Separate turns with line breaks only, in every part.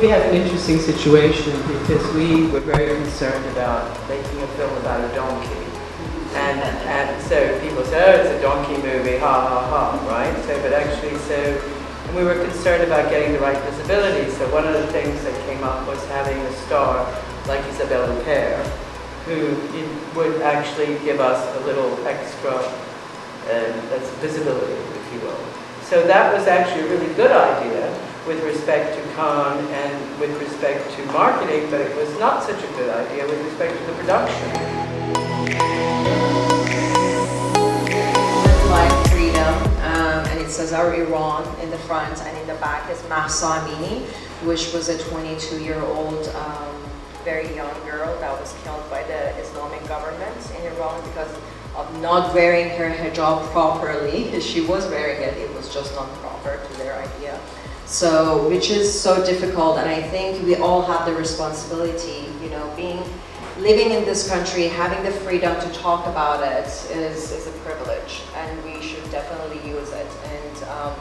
We had an interesting situation because we were very concerned about making a film about a donkey. And so people say, oh, it's a donkey movie, ha ha ha, right? So, but actually, and we were concerned about getting the right visibility. So one of the things that came up was having a star like Isabelle Huppert, who would actually give us a little extra that's visibility, if you will. So that was actually a really good idea with respect to Cannes and with respect to marketing, but it was not such a good idea with respect to the production.
Life Freedom, and it says our Iran in the front, and in the back is Mahsa Amini, which was a 22-year-old very young girl that was killed by the Islamic government in Iran because of not wearing her hijab properly. She was wearing it, it was just not proper to their idea. So, which is so difficult, and I think we all have the responsibility, you know, living in this country, having the freedom to talk about it is a privilege, and we should definitely use it and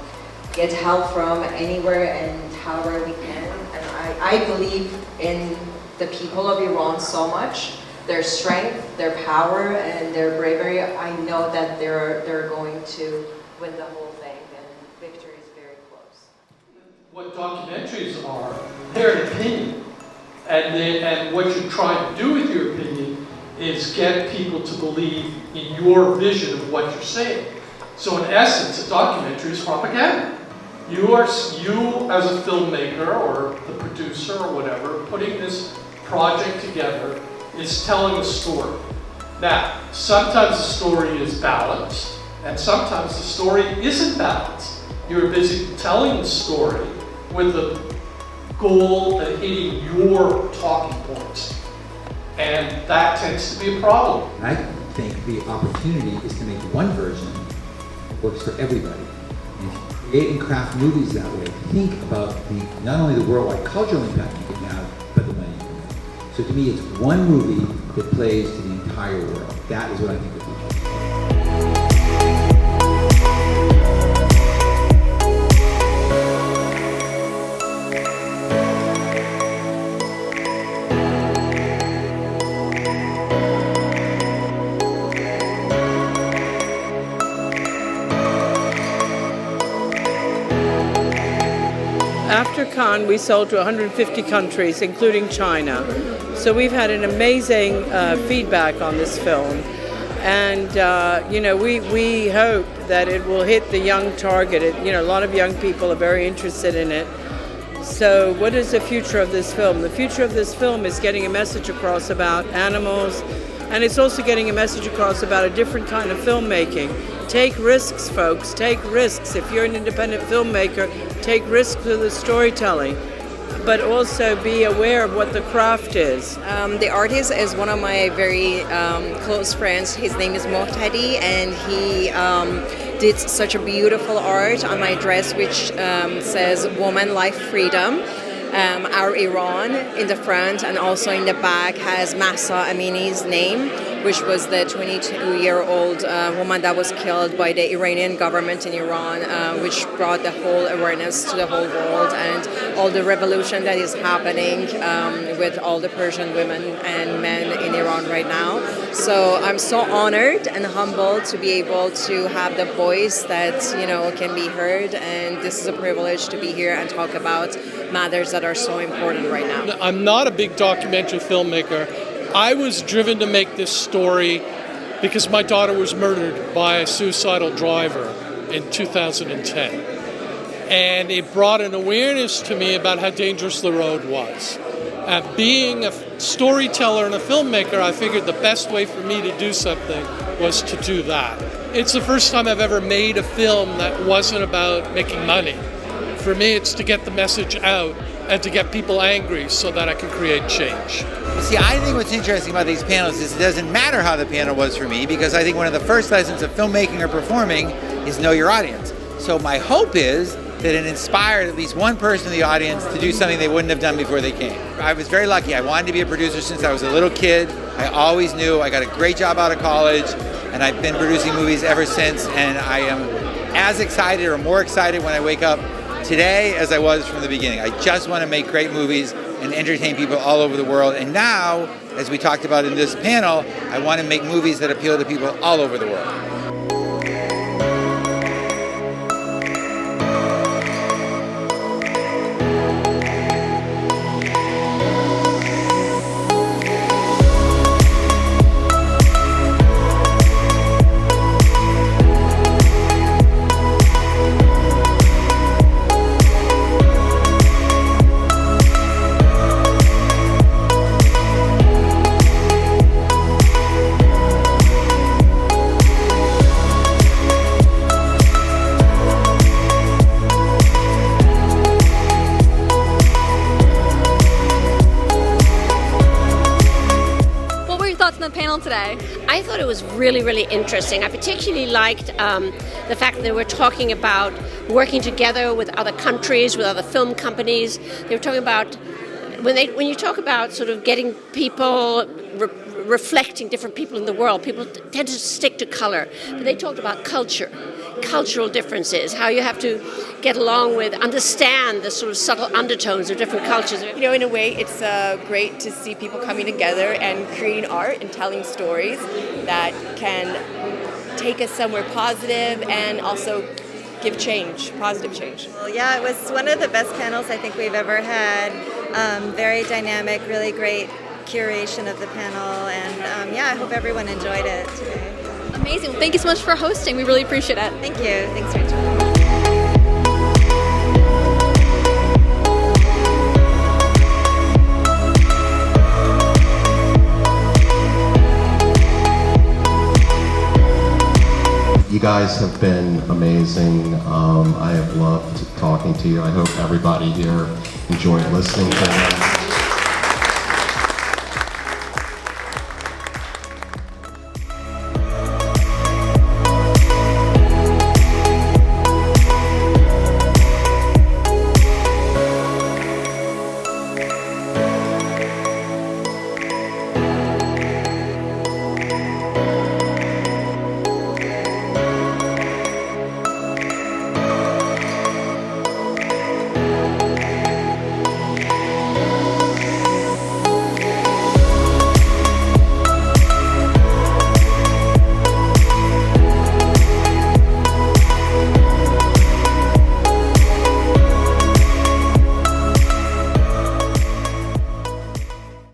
get help from anywhere and however we can. And I believe in the people of Iran so much, their strength, their power, and their bravery. I know that they're going to win the whole thing, and victory is very close.
What documentaries are, they're an opinion. And what you're trying to do with your opinion is get people to believe in your vision of what you're saying. So in essence, a documentary is propaganda. You as a filmmaker or the producer or whatever, putting this project together is telling a story. Now, sometimes the story is balanced, and sometimes the story isn't balanced. You're busy telling the story with the goal of hitting your talking points. And that tends to be a problem.
I think the opportunity is to make one version that works for everybody. And if you create and craft movies that way, think about not only the worldwide cultural impact you can have, but the money you can make. So to me, it's one movie that plays to the entire world. That is what I think would be.
After Cannes, we sold to 150 countries, including China. So we've had an amazing feedback on this film. And, we hope that it will hit the young target. A lot of young people are very interested in it. So what is the future of this film? The future of this film is getting a message across about animals, and it's also getting a message across about a different kind of filmmaking. Take risks, folks. Take risks. If you're an independent filmmaker, take risks with the storytelling, but also be aware of what the craft is.
The artist is one of my very close friends. His name is Mohtadi, and he did such a beautiful art on my dress, which says Woman, Life, Freedom. Our Iran in the front, and also in the back has Mahsa Amini's name, which was the 22-year-old woman that was killed by the Iranian government in Iran, which brought the whole awareness to the whole world and all the revolution that is happening with all the Persian women and men in Iran right now. So I'm so honored and humbled to be able to have the voice that can be heard, and this is a privilege to be here and talk about matters that are so important right now.
I'm not a big documentary filmmaker. I was driven to make this story because my daughter was murdered by a suicidal driver in 2010. And it brought an awareness to me about how dangerous the road was. Being a storyteller and a filmmaker, I figured the best way for me to do something was to do that. It's the first time I've ever made a film that wasn't about making money. For me, it's to get the message out and to get people angry so that I can create change.
You see, I think what's interesting about these panels is it doesn't matter how the panel was for me, because I think one of the first lessons of filmmaking or performing is know your audience. So my hope is that it inspired at least one person in the audience to do something they wouldn't have done before they came. I was very lucky. I wanted to be a producer since I was a little kid. I always knew. I got a great job out of college, and I've been producing movies ever since, and I am as excited or more excited when I wake up today as I was from the beginning. I just want to make great movies and entertain people all over the world. And now, as we talked about in this panel, I want to make movies that appeal to people all over the world.
Today.
I thought it was really, really interesting. I particularly liked the fact that they were talking about working together with other countries, with other film companies. They were talking about when you talk about sort of getting people reflecting different people in the world, people tend to stick to color, but they talked about cultural differences, how you have to get along with, understand the sort of subtle undertones of different cultures.
You know, in a way, it's great to see people coming together and creating art and telling stories that can take us somewhere positive and also give change, positive change.
Well, yeah, it was one of the best panels I think we've ever had. Very dynamic, really great curation of the panel, and yeah, I hope everyone enjoyed it today.
Amazing. Thank you so much for hosting. We really appreciate it.
Thank you. Thanks, Rachael.
You guys have been amazing. I have loved talking to you. I hope everybody here enjoyed listening to them.